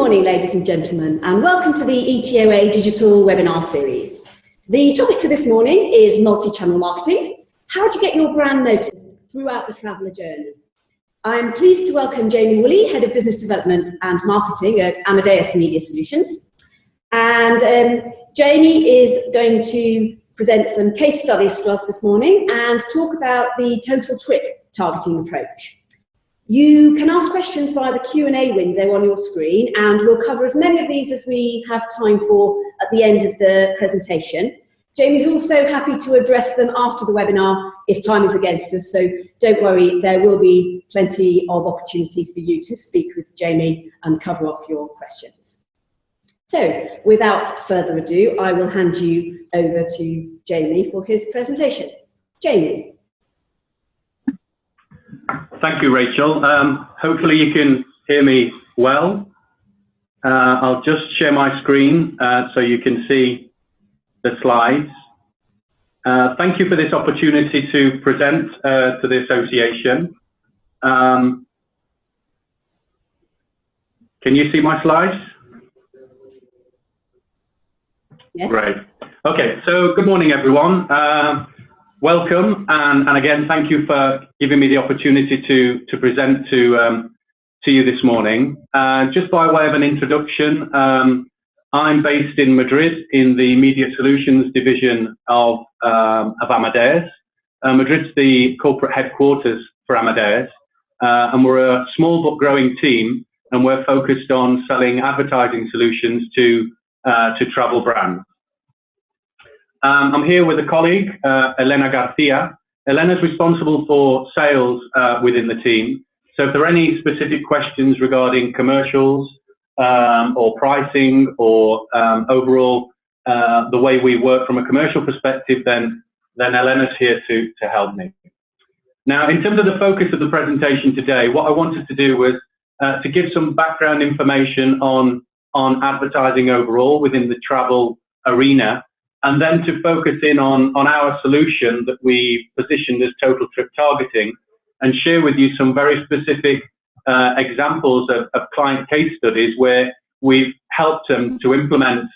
morning, ladies and gentlemen, and welcome to the ETOA Digital Webinar Series. The topic for this morning is multi-channel marketing, how to get your brand noticed throughout the traveller journey. I'm pleased to welcome Jamie Woolley, Head of Business Development and Marketing at Amadeus Media Solutions. And Jamie is going to present some case studies for us this morning and talk about the total trip targeting approach. You can ask questions via the Q&A window on your screen, and we'll cover as many of these as we have time for at the end of the presentation. Jamie's also happy to address them after the webinar if time is against us, so don't worry, there will be plenty of opportunity for you to speak with Jamie and cover off your questions. So, without further ado, I will hand you over to Jamie for his presentation. Jamie. Thank you, Rachel. Hopefully you can hear me well. I'll just share my screen so you can see the slides. Thank you for this opportunity to present to the association. Can you see my slides? Yes. Great. Okay, so good morning, everyone. Welcome, and again, thank you for giving me the opportunity to present to you this morning. Just by way of an introduction, I'm based in Madrid in the Media Solutions division of Amadeus. Madrid's the corporate headquarters for Amadeus, and we're a small but growing team, and we're focused on selling advertising solutions to travel brands. I'm here with a colleague, Elena Garcia. Elena's responsible for sales within the team. So if there are any specific questions regarding commercials or pricing or overall the way we work from a commercial perspective, then Elena's here to help me. Now, in terms of the focus of the presentation today, what I wanted to do was to give some background information on advertising overall within the travel arena, and then to focus in on our solution that we positioned as total trip targeting, and share with you some very specific examples of client case studies where we've helped them to implement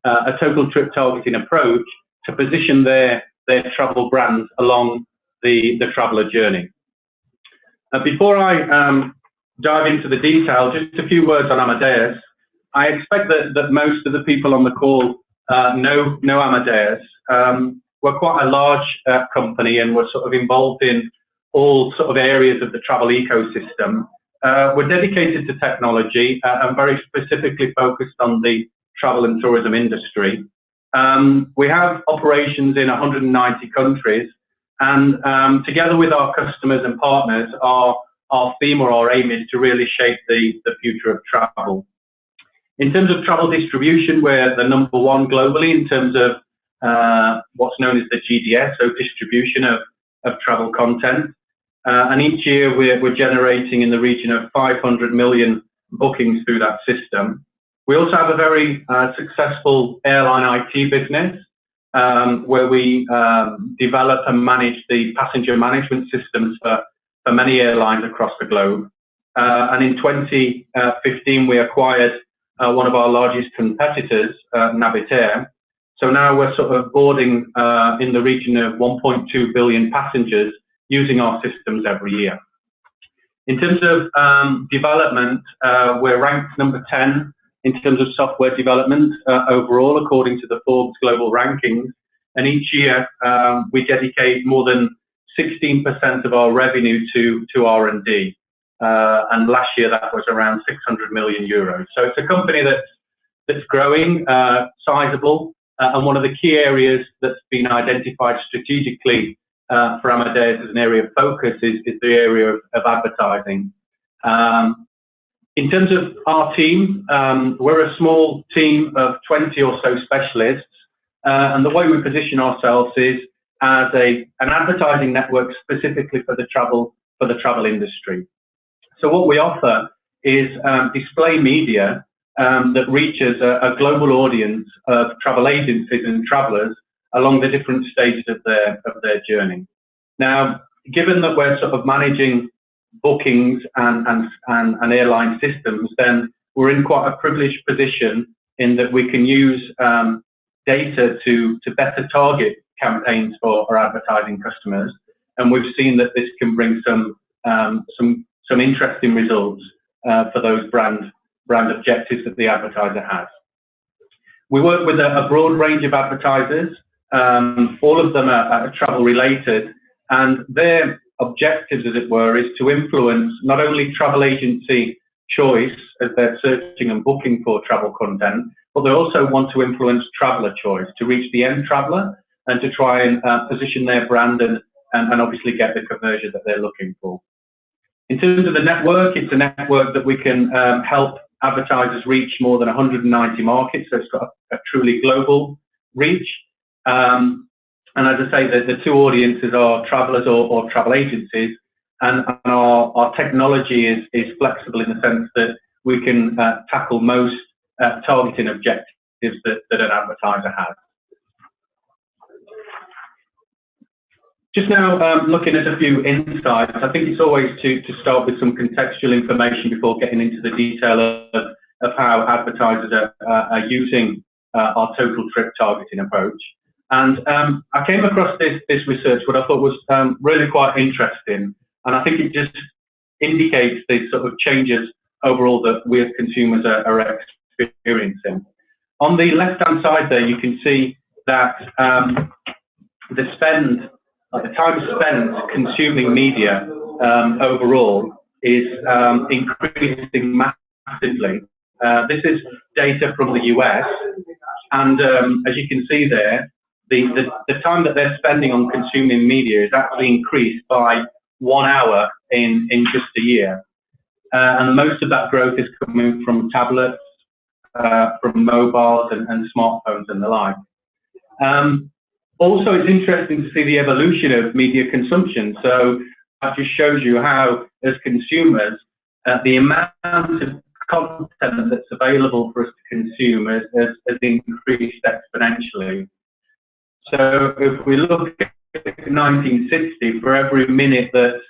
a total trip targeting approach to position their travel brands along the traveller journey. Before I dive into the detail, just a few words on Amadeus. I expect that most of the people on the call know Amadeus. We're quite a large company, and we're sort of involved in all sort of areas of the travel ecosystem. We're dedicated to technology and very specifically focused on the travel and tourism industry. We have operations in 190 countries, and together with our customers and partners, our theme or our aim is to really shape the future of travel. In terms of travel distribution, we're the #1 globally in terms of what's known as the GDS, so distribution of travel content. And each year we're generating in the region of 500 million bookings through that system. We also have a very successful airline IT business where we develop and manage the passenger management systems for many airlines across the globe. And in 2015 we acquired one of our largest competitors, Navitaire. So now we're sort of boarding in the region of 1.2 billion passengers using our systems every year. In terms of development, we're ranked #10 in terms of software development overall, according to the Forbes Global Rankings. And each year we dedicate more than 16% of our revenue to R&D. And last year that was around 600 million euros. So it's a company that's growing, sizable, and one of the key areas that's been identified strategically for Amadeus as an area of focus is the area of advertising. In terms of our team, we're a small team of 20 or so specialists, and the way we position ourselves is as an advertising network specifically for the travel industry. So what we offer is display media that reaches a global audience of travel agencies and travellers along the different stages of their journey. Now, given that we're sort of managing bookings and airline systems, then we're in quite a privileged position in that we can use data to better target campaigns for our advertising customers, and we've seen that this can bring some interesting results for those brand objectives that the advertiser has. We work with a broad range of advertisers. All of them are travel related, and their objectives, as it were, is to influence not only travel agency choice as they're searching and booking for travel content, but they also want to influence traveller choice to reach the end traveller and to try and position their brand and obviously get the conversion that they're looking for. In terms of the network, it's a network that we can help advertisers reach more than 190 markets, so it's got a truly global reach. And as I say, the two audiences are travellers or travel agencies, and our technology is flexible in the sense that we can tackle most targeting objectives that an advertiser has. Just now, looking at a few insights, I think it's always to start with some contextual information before getting into the detail of how advertisers are using our total trip targeting approach. And I came across this research, what I thought was really quite interesting, and I think it just indicates the sort of changes overall that we as consumers are experiencing. On the left-hand side there, you can see that the time spent consuming media overall is increasing massively. This is data from the US, and as you can see there, the time that they're spending on consuming media is actually increased by 1 hour in just a year. And most of that growth is coming from tablets, from mobiles and smartphones and the like. Also, it's interesting to see the evolution of media consumption. So that just shows you how, as consumers, the amount of content that's available for us to consume has increased exponentially. So if we look at 1960, for every minute, that's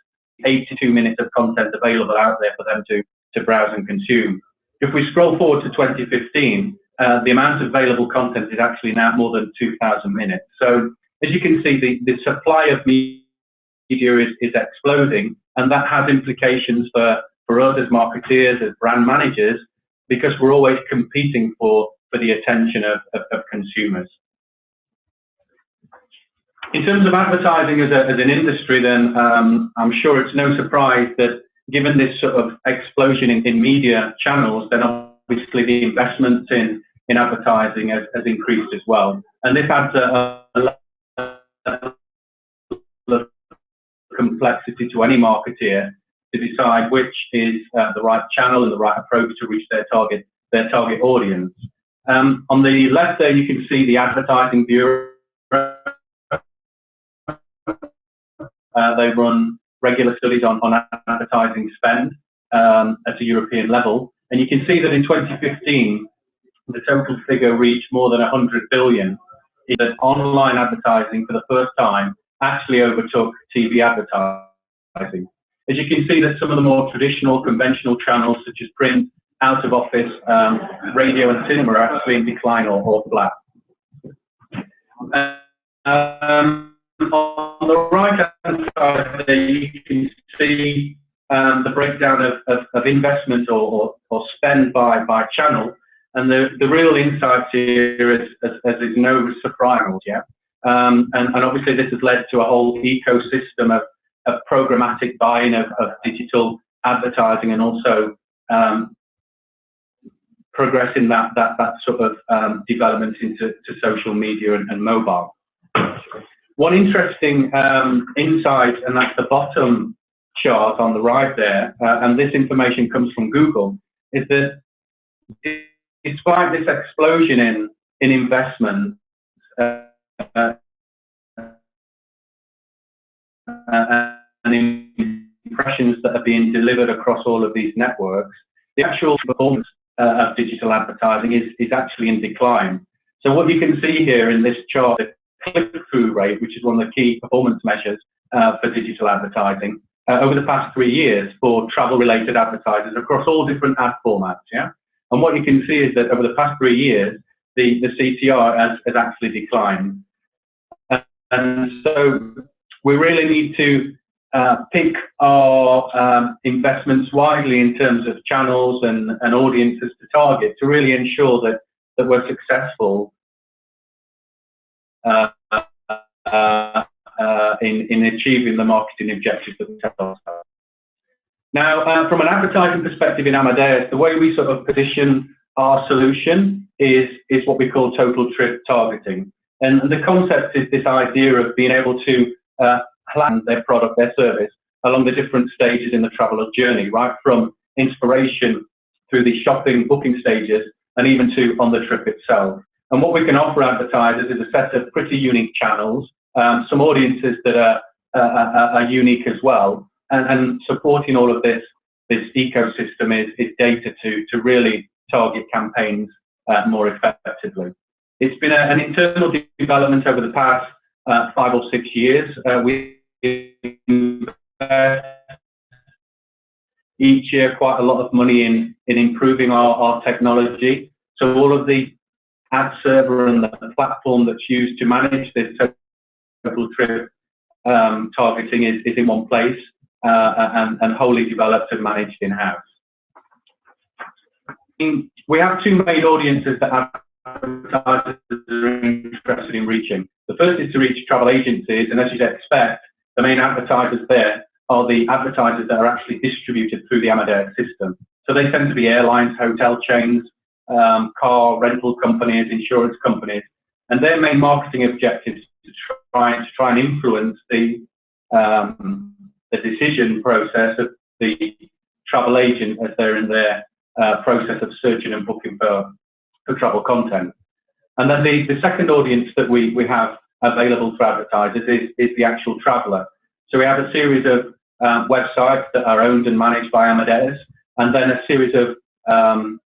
82 minutes of content available out there for them to browse and consume. If we scroll forward to 2015, the amount of available content is actually now more than 2,000 minutes. So as you can see, the supply of media is exploding, and that has implications for us as marketeers, as brand managers, because we're always competing for the attention of consumers. In terms of advertising as an industry, then I'm sure it's no surprise that given this sort of explosion in media channels, then obviously the investment in advertising has increased as well. And this adds a lot of complexity to any marketeer to decide which is the right channel and the right approach to reach their target audience. On the left there, you can see the Advertising Bureau. They run regular studies on advertising spend at a European level, and you can see that in 2015, the total figure reached more than 100 billion. That online advertising, for the first time, actually overtook TV advertising. As you can see, that some of the more traditional, conventional channels, such as print, out of office, radio, and cinema, are actually in decline or flat. On the right-hand side there, you can see the breakdown of investment or spend by channel, and the real insight here is is no surprise yet. And obviously this has led to a whole ecosystem of programmatic buying of digital advertising, and also progressing that sort of development into social media and mobile. One interesting insight, and that's the bottom chart on the right there, and this information comes from Google, is that despite this explosion in investment and impressions that are being delivered across all of these networks, the actual performance of digital advertising is actually in decline. So what you can see here in this chart, the click-through rate, which is one of the key performance measures for digital advertising, over the past 3 years for travel-related advertisers across all different ad formats, And what you can see is that over the past 3 years, the CTR has actually declined. And so we really need to pick our investments widely in terms of channels and audiences to target to really ensure that we're successful in achieving the marketing objectives that we set ourselves. Now, from an advertising perspective in Amadeus, the way we sort of position our solution is what we call total trip targeting. And the concept is this idea of being able to plan their product, their service, along the different stages in the traveler journey, right from inspiration through the shopping, booking stages, and even to on the trip itself. And what we can offer advertisers is a set of pretty unique channels, some audiences that are unique as well, and supporting all of this ecosystem is data to really target campaigns more effectively. It's been an internal development over the past 5 or 6 years. We invest each year quite a lot of money in improving our technology. So all of the ad server and the platform that's used to manage this total trip targeting is in one place and wholly developed and managed in-house. We have 2 main audiences that advertisers are interested in reaching. The first is to reach travel agencies, and as you'd expect, the main advertisers there are the advertisers that are actually distributed through the Amadeus system. So they tend to be airlines, hotel chains, car rental companies, insurance companies, and their main marketing objective is to try and influence the decision process of the travel agent as they're in their process of searching and booking for travel content. And then the second audience that we have available for advertisers is the actual traveller. So we have a series of websites that are owned and managed by Amadeus, and then a series of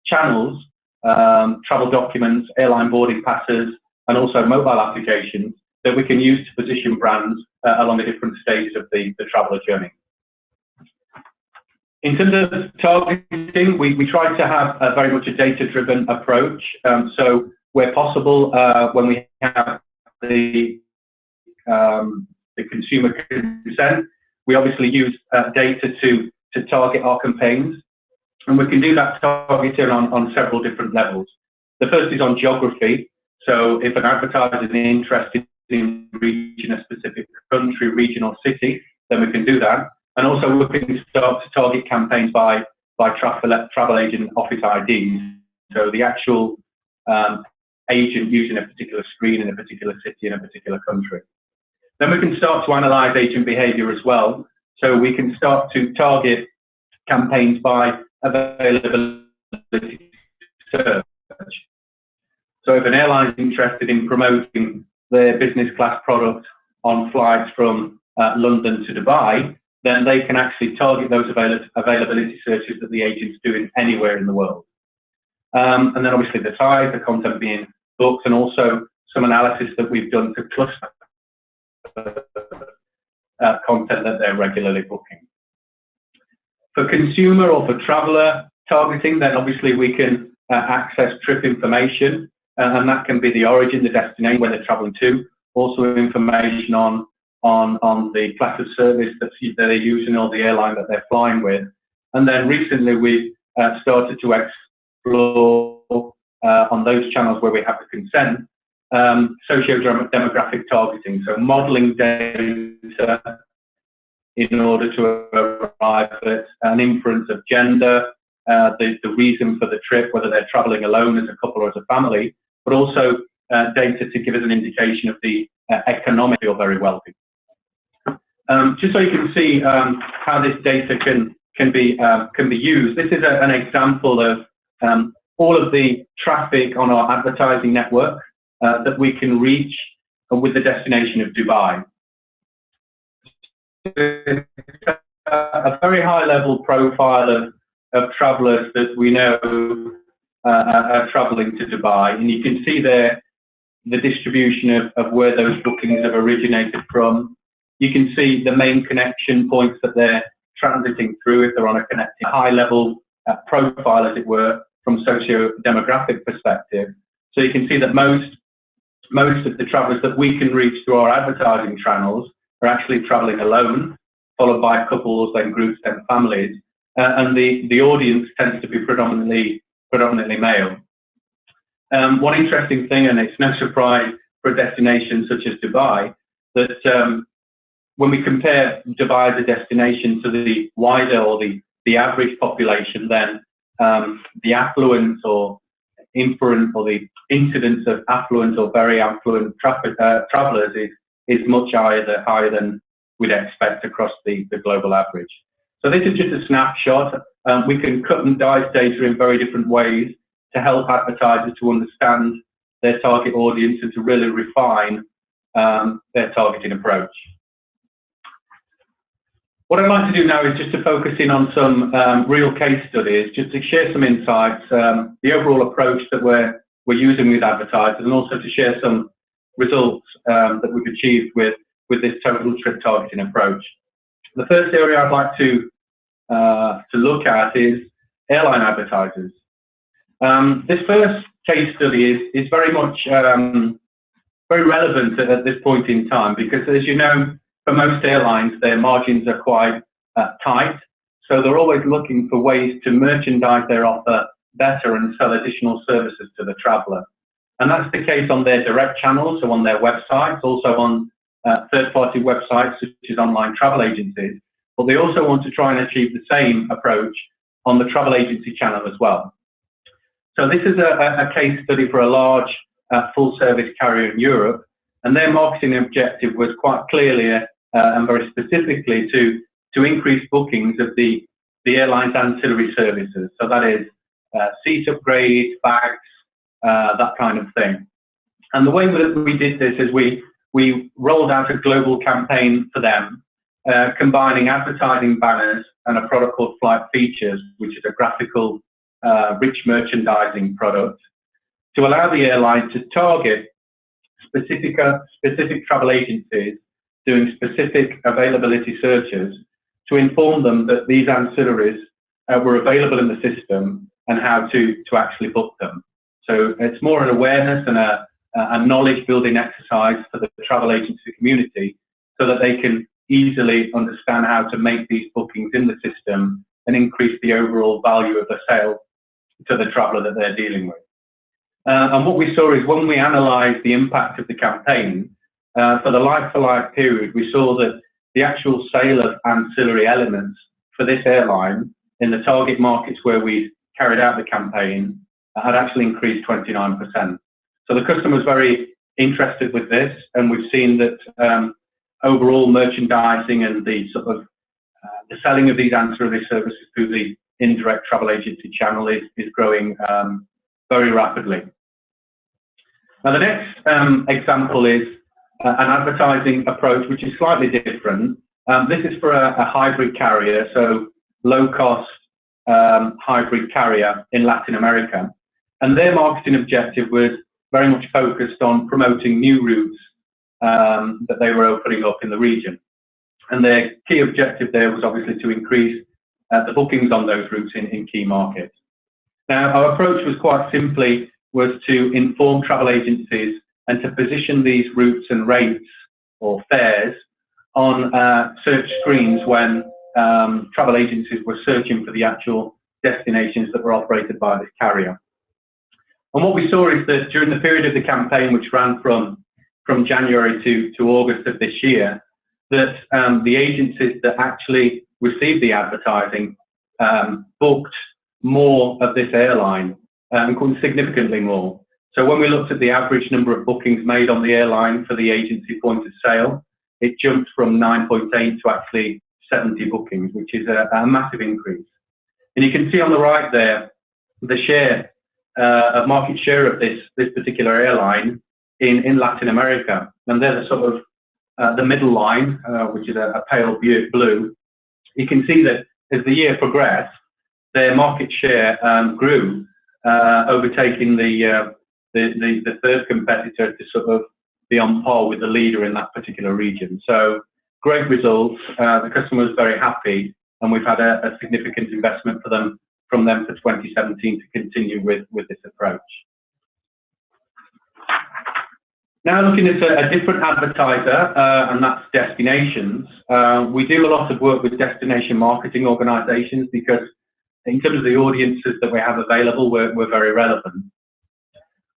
channels, travel documents, airline boarding passes, and also mobile applications that we can use to position brands along the different stages of the traveller journey. In terms of targeting, we try to have very much a data-driven approach. So where possible, when we have the consumer consent, we obviously use data to target our campaigns. And we can do that targeting on several different levels. The first is on geography. So if an advertiser is interested in reaching a specific country, region, or city, then we can do that. And also we can start to target campaigns by travel agent office IDs. So the actual agent using a particular screen in a particular city in a particular country. Then we can start to analyze agent behavior as well. So we can start to target campaigns by availability search. So if an airline is interested in promoting their business class product on flights from London to Dubai, then they can actually target those availability searches that the agent's doing anywhere in the world. And then obviously the size, the content being booked, and also some analysis that we've done to cluster content that they're regularly booking. For consumer or for traveller targeting, then obviously we can access trip information, and that can be the origin, the destination, where they're travelling to, also information on the class of service that they're using or the airline that they're flying with. And then recently we've started to explore on those channels where we have the consent, socio-demographic targeting, so modelling data in order to arrive at an inference of gender, the reason for the trip, whether they're travelling alone as a couple or as a family, but also data to give us an indication of the economic or very wealthy. Just so you can see how this data can be used, this is an example of all of the traffic on our advertising network that we can reach with the destination of Dubai. A very high level profile of travellers that we know are travelling to Dubai, and you can see there the distribution of where those bookings have originated from. You can see the main connection points that they're transiting through if they're on a connected high level profile, as it were, from a socio-demographic perspective. So you can see that most of the travellers that we can reach through our advertising channels are actually travelling alone, followed by couples, then groups, then families, and the audience tends to be predominantly male. One interesting thing, and it's no surprise for a destination such as Dubai, that when we compare Dubai as a destination to the wider or the average population, then the affluence or inference or the incidence of affluent or very affluent travellers is much higher than we'd expect across the global average. So this is just a snapshot. We can cut and dice data in very different ways to help advertisers to understand their target audience and to really refine their targeting approach. What I'd like to do now is just to focus in on some real case studies, just to share some insights, the overall approach that we're using with advertisers, and also to share some results that we've achieved with this total trip targeting approach. The first area I'd like to look at is airline advertisers. This first case study is very much very relevant at this point in time, because as you know, for most airlines, their margins are quite tight, so they're always looking for ways to merchandise their offer better and sell additional services to the traveller. And that's the case on their direct channels, so on their websites, also on third-party websites such as online travel agencies, but they also want to try and achieve the same approach on the travel agency channel as well. So this is a case study for a large full-service carrier in Europe, and their marketing objective was quite clearly and very specifically to increase bookings of the airline's ancillary services. So that is seat upgrades, bags, that kind of thing. And the way that we did this is we rolled out a global campaign for them, combining advertising banners and a product called Flight Features, which is a graphical, rich merchandising product, to allow the airline to target specific travel agencies doing specific availability searches to inform them that these ancillaries were available in the system and how to actually book them. So it's more an awareness and a knowledge building exercise for the travel agency community, so that they can easily understand how to make these bookings in the system and increase the overall value of the sale to the traveller that they're dealing with. And what we saw is when we analysed the impact of the campaign, for the like-for-like period, we saw that the actual sale of ancillary elements for this airline in the target markets where we carried out the campaign had actually increased 29%. So the customer was very interested with this, and we've seen that overall merchandising and the sort of the selling of these ancillary services through the indirect travel agency channel is growing very rapidly. Now the next example is an advertising approach which is slightly different. This is for a hybrid carrier, so low-cost hybrid carrier in Latin America. And their marketing objective was very much focused on promoting new routes that they were opening up in the region. And their key objective there was obviously to increase the bookings on those routes in key markets. Now, our approach was quite simply to inform travel agencies and to position these routes and rates or fares on search screens when travel agencies were searching for the actual destinations that were operated by this carrier. And what we saw is that during the period of the campaign, which ran from January to August of this year, that the agencies that actually received the advertising booked more of this airline, significantly more. So when we looked at the average number of bookings made on the airline for the agency point of sale, it jumped from 9.8 to actually 70 bookings, which is a massive increase. And you can see on the right there the share of market share of this particular airline in Latin America. And they're the sort of the middle line, which is a pale blue. You can see that as the year progressed, their market share grew, overtaking the third competitor to sort of be on par with the leader in that particular region. So great results. The customer was very happy, and we've had a significant investment for them from them for 2017 to continue with this approach. Now looking at a different advertiser, and that's destinations. We do a lot of work with destination marketing organizations because in terms of the audiences that we have available, we're very relevant.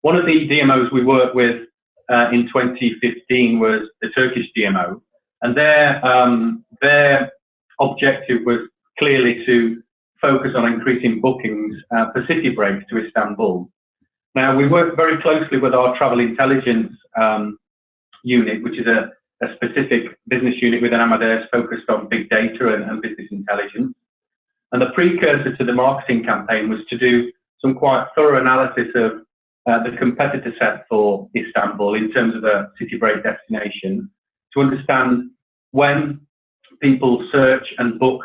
One of the DMOs we worked with in 2015 was the Turkish DMO, and their objective was clearly to focus on increasing bookings for city breaks to Istanbul. Now, we work very closely with our travel intelligence unit, which is a specific business unit within Amadeus focused on big data and business intelligence. And the precursor to the marketing campaign was to do some quite thorough analysis of the competitor set for Istanbul in terms of a city break destination, to understand when people search and book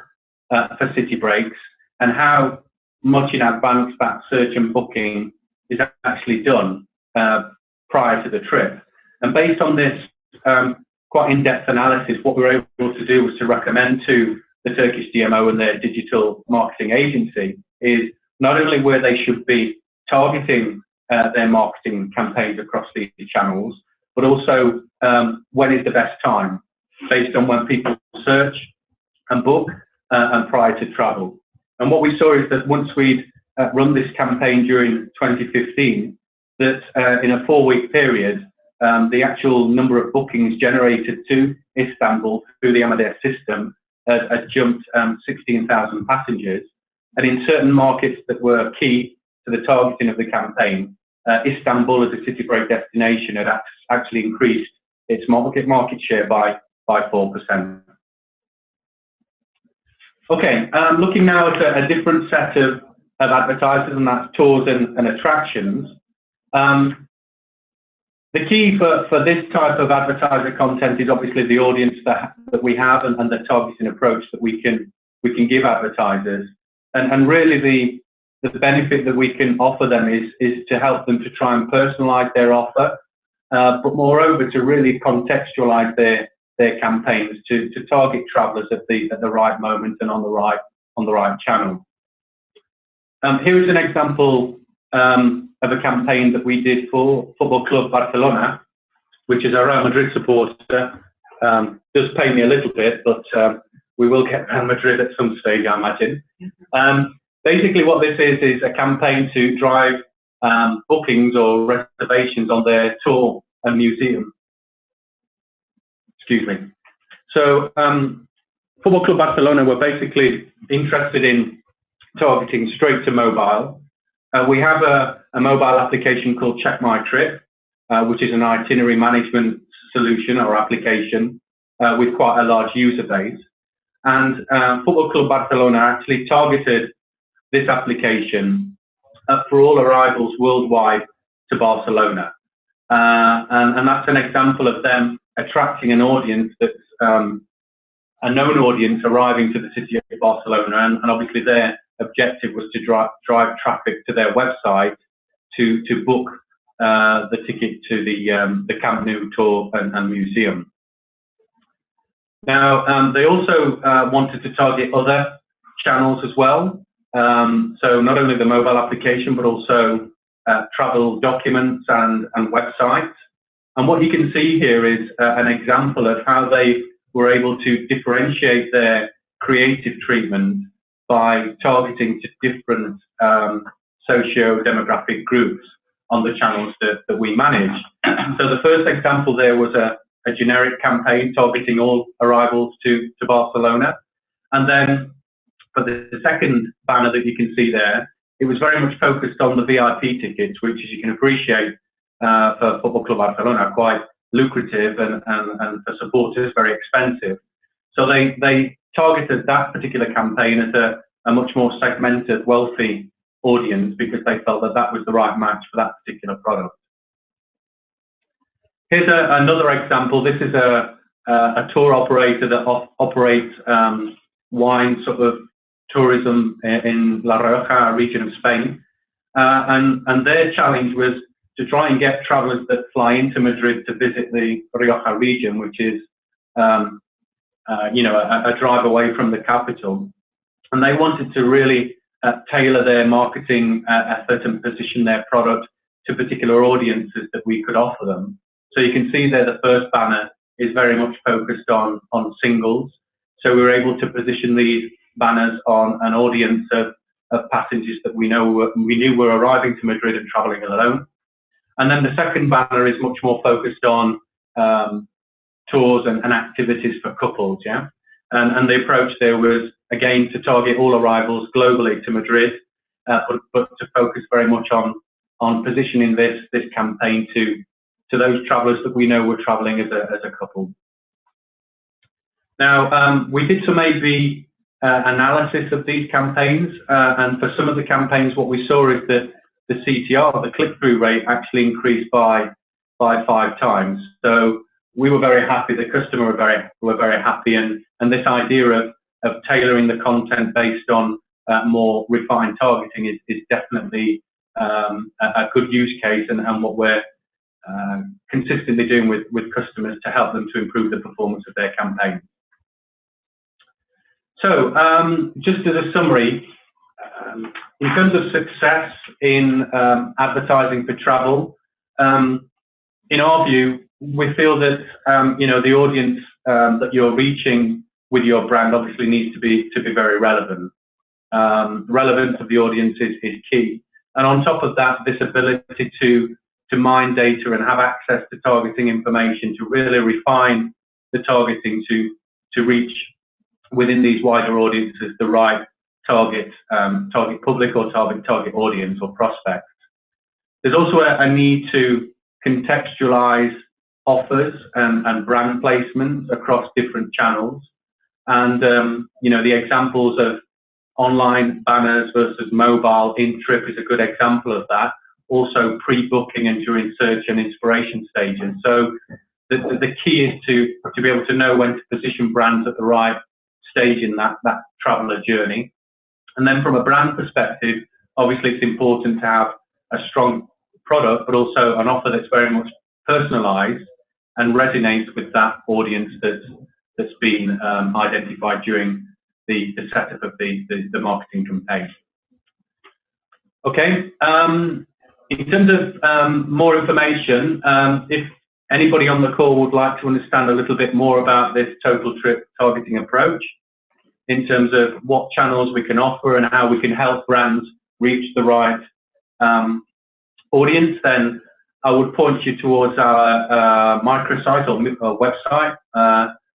for city breaks and how much in advance that search and booking is actually done prior to the trip. And based on this quite in-depth analysis, what we were able to do was to recommend to the Turkish DMO and their digital marketing agency is not only where they should be targeting their marketing campaigns across these channels, but also when is the best time based on when people search and book and prior to travel. And what we saw is that once we'd run this campaign during 2015, that in a 4-week period, the actual number of bookings generated to Istanbul through the Amadeus system had jumped 16,000 passengers. And in certain markets that were key to the targeting of the campaign, Istanbul as a city break destination had actually increased its market share by 4%. Okay, looking now at a different set of advertisers, and that's tours and attractions. The key for this type of advertiser content is obviously the audience that we have and the targeting approach that we can give advertisers. And really the benefit that we can offer them is to help them to try and personalize their offer, but moreover to really contextualize their campaigns to target travelers at the right moment and on the right channel. Here is an example of a campaign that we did for Football Club Barcelona, which is our Real Madrid supporter. Does pay me a little bit, but we will get Real Madrid at some stage, I imagine. Basically what this is a campaign to drive bookings or reservations on their tour and museum. Excuse me. So Football Club Barcelona were basically interested in targeting straight to mobile. We have a mobile application called Check My Trip, which is an itinerary management solution or application with quite a large user base. And Football Club Barcelona actually targeted this application for all arrivals worldwide to Barcelona. And that's an example of them attracting an audience that's a known audience arriving to the city of Barcelona, and obviously their objective was to drive traffic to their website to book the ticket to the Camp Nou tour and museum. Now they also wanted to target other channels as well, so not only the mobile application but also travel documents and websites. And what you can see here is an example of how they were able to differentiate their creative treatment by targeting to different socio-demographic groups on the channels that we manage. So the first example there was a generic campaign targeting all arrivals to Barcelona. And then for the second banner that you can see there, it was very much focused on the VIP tickets, which, as you can appreciate, for Football Club Barcelona are quite lucrative and for supporters very expensive. So they targeted that particular campaign as a much more segmented, wealthy audience because they felt that that was the right match for that particular product. Here's another example. This is a tour operator that operates wine sort of tourism in La Rioja region of Spain. And their challenge was to try and get travelers that fly into Madrid to visit the Rioja region, which is a drive away from the capital. And they wanted to really tailor their marketing effort and position their product to particular audiences that we could offer them. So you can see there the first banner is very much focused on singles. So we were able to position these banners on an audience of passengers that we knew were arriving to Madrid and traveling alone. And then the second banner is much more focused on tours and activities for couples, yeah. And the approach there was, again, to target all arrivals globally to Madrid, but to focus very much on positioning this campaign to those travellers that we know were travelling as a couple. Now, we did some A/B analysis of these campaigns, and for some of the campaigns, what we saw is that the CTR, the click-through rate, actually increased by 5 times. So we were very happy. The customer were very happy, and this idea of tailoring the content based on more refined targeting is definitely a good use case, and what we're consistently doing with customers to help them to improve the performance of their campaign. So just as a summary, in terms of success in advertising for travel, in our view, we feel that the audience that you're reaching with your brand obviously needs to be very relevant. Relevance of the audience is key, and on top of that, this ability to mine data and have access to targeting information to really refine the targeting to reach within these wider audiences the right target public or target audience or prospect. There's also a need to contextualize offers and brand placements across different channels, and the examples of online banners versus mobile in trip is a good example of that. Also pre-booking and during search and inspiration stages. So the key is to be able to know when to position brands at the right stage in that traveller journey. And then from a brand perspective, obviously it's important to have a strong product, but also an offer that's very much personalised and resonates with that audience that's been identified during the setup of the marketing campaign. Okay, in terms of more information, if anybody on the call would like to understand a little bit more about this total trip targeting approach, in terms of what channels we can offer and how we can help brands reach the right audience, then I would point you towards our microsite or website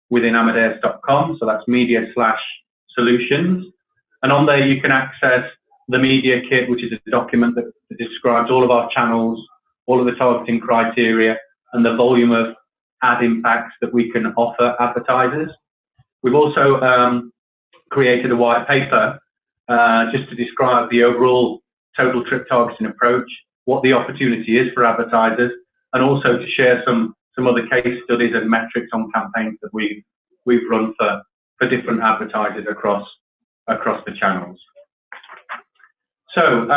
within Amadeus.com. So that's media/solutions. And on there you can access the media kit, which is a document that describes all of our channels, all of the targeting criteria, and the volume of ad impacts that we can offer advertisers. We've also created a white paper just to describe the overall total trip targeting approach, what the opportunity is for advertisers, and also to share some other case studies and metrics on campaigns that we've run for different advertisers across the channels. So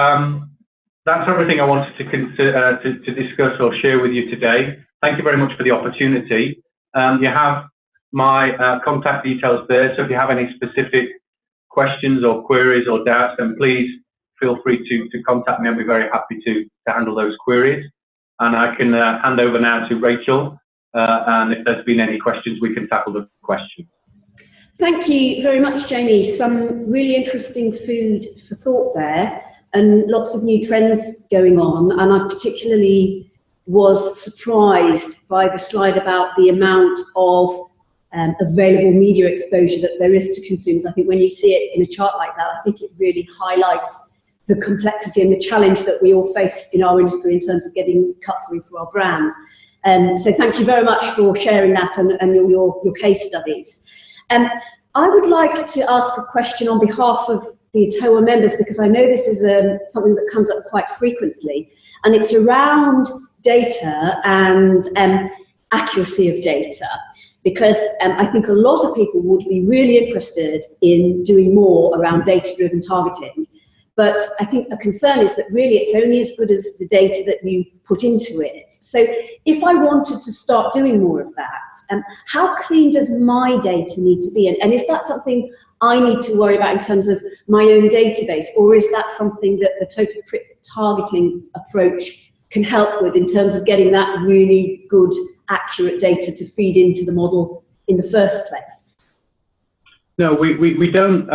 that's everything I wanted to discuss or share with you today. Thank you very much for the opportunity. You have my contact details there, so if you have any specific questions or queries or doubts, then please feel free to contact me. I'll be very happy to handle those queries. And I can hand over now to Rachel, and if there's been any questions, we can tackle the questions. Thank you very much, Jamie. Some really interesting food for thought there, and lots of new trends going on. And I particularly was surprised by the slide about the amount of available media exposure that there is to consumers. I think when you see it in a chart like that, I think it really highlights the complexity and the challenge that we all face in our industry in terms of getting cut through for our brand. So thank you very much for sharing that and your case studies. I would like to ask a question on behalf of the ETOA members, because I know this is something that comes up quite frequently, and it's around data and accuracy of data. Because I think a lot of people would be really interested in doing more around data-driven targeting. But I think a concern is that really it's only as good as the data that you put into it. So if I wanted to start doing more of that, how clean does my data need to be? And is that something I need to worry about in terms of my own database, or is that something that the total targeting approach can help with in terms of getting that really good, accurate data to feed into the model in the first place? No, we don't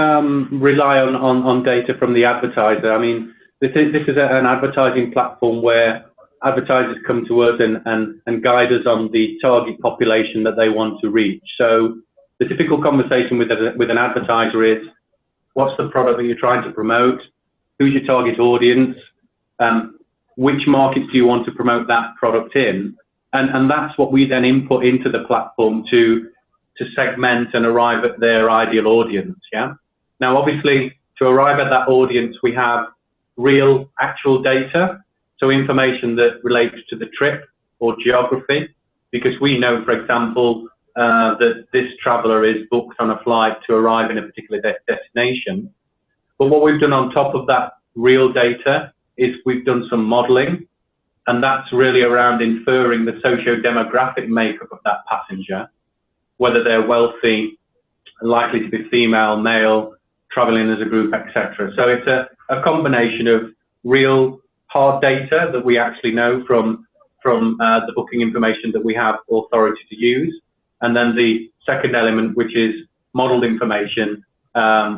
rely on data from the advertiser. I mean, this is an advertising platform where advertisers come to us and guide us on the target population that they want to reach. So the typical conversation with an advertiser is, what's the product that you're trying to promote? Who's your target audience? Which markets do you want to promote that product in? And that's what we then input into the platform to segment and arrive at their ideal audience. Yeah. Now, obviously, to arrive at that audience, we have real, actual data, so information that relates to the trip or geography, because we know, for example, that this traveller is booked on a flight to arrive in a particular destination. But what we've done on top of that real data is we've done some modelling, and that's really around inferring the socio-demographic makeup of that passenger, whether they're wealthy, likely to be female, male, travelling as a group, etc. So it's a combination of real hard data that we actually know from the booking information that we have authority to use, and then the second element, which is modelled information,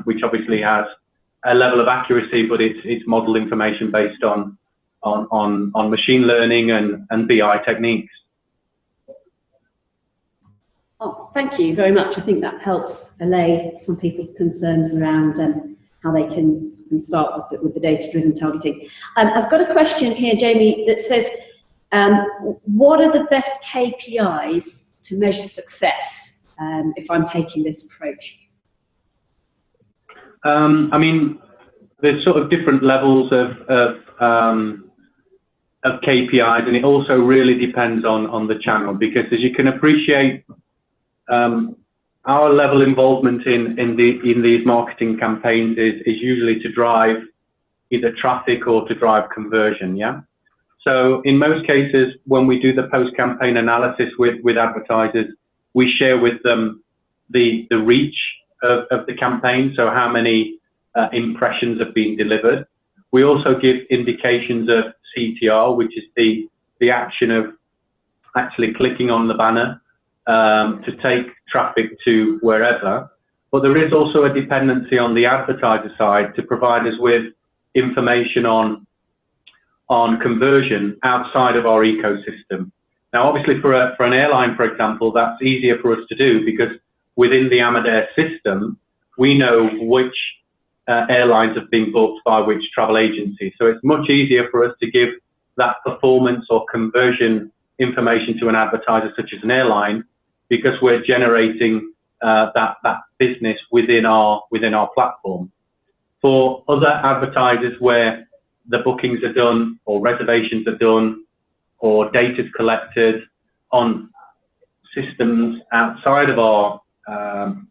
which obviously has a level of accuracy, but it's modelled information based on machine learning and BI techniques. Oh, thank you very much. I think that helps allay some people's concerns around how they can start with the data-driven targeting. I've got a question here, Jamie, that says, what are the best KPIs to measure success if I'm taking this approach? I mean, there's sort of different levels of KPIs, and it also really depends on the channel, because as you can appreciate, our level of involvement in these marketing campaigns is usually to drive either traffic or to drive conversion. Yeah. So in most cases, when we do the post-campaign analysis with advertisers, we share with them the reach of the campaign, so how many impressions have been delivered. We also give indications of CTR, which is the action of actually clicking on the banner to take traffic to wherever. But there is also a dependency on the advertiser side to provide us with information on conversion outside of our ecosystem. Now, obviously, for an airline, for example, that's easier for us to do because within the Amadeus system, we know which airlines have been booked by which travel agency. So it's much easier for us to give that performance or conversion information to an advertiser such as an airline, because we're generating that business within our platform. For other advertisers where the bookings are done or reservations are done or data is collected on systems outside of our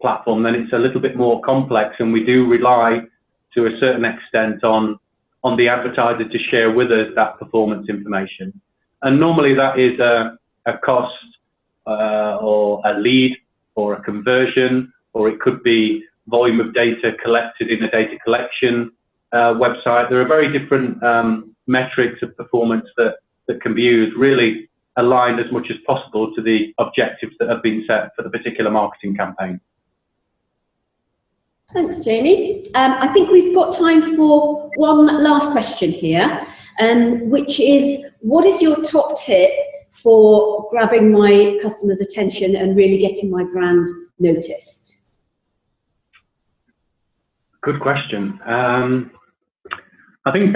platform, then it's a little bit more complex, and we do rely to a certain extent on the advertiser to share with us that performance information. And normally that is a cost or a lead or a conversion, or it could be volume of data collected in a data collection website. There are very different metrics of performance that can be used, really aligned as much as possible to the objectives that have been set for the particular marketing campaign. Thanks, Jamie. I think we've got time for one last question here, which is, what is your top tip for grabbing my customers' attention and really getting my brand noticed? Good question. I think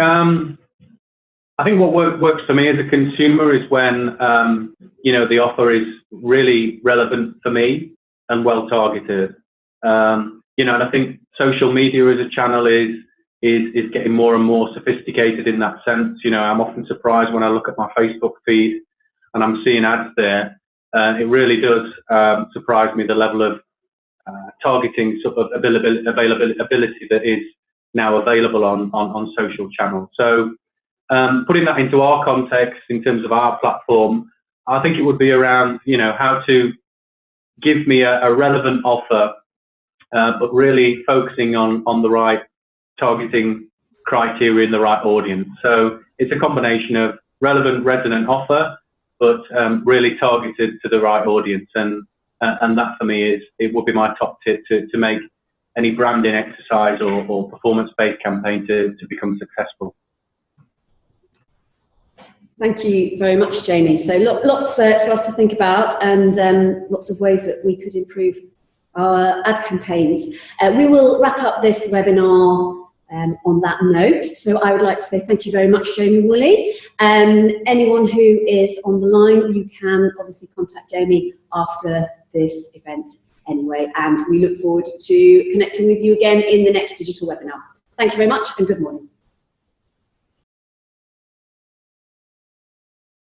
what works for me as a consumer is when the offer is really relevant for me and well targeted. And I think social media as a channel is getting more and more sophisticated in that sense. I'm often surprised when I look at my Facebook feed and I'm seeing ads there. It really does surprise me, the level of targeting sort of availability that is now available on social channels. So putting that into our context in terms of our platform, I think it would be around how to give me a relevant offer but really focusing on the right targeting criteria in the right audience. So it's a combination of relevant, resonant offer, but really targeted to the right audience. And that for me it would be my top tip to make any branding exercise or performance-based campaign to become successful. Thank you very much, Jamie. So lots for us to think about, and lots of ways that we could improve our ad campaigns. We will wrap up this webinar on that note. So I would like to say thank you very much, Jamie Woolley. Anyone who is on the line, you can obviously contact Jamie after this event anyway, and we look forward to connecting with you again in the next digital webinar. Thank you very much and good morning.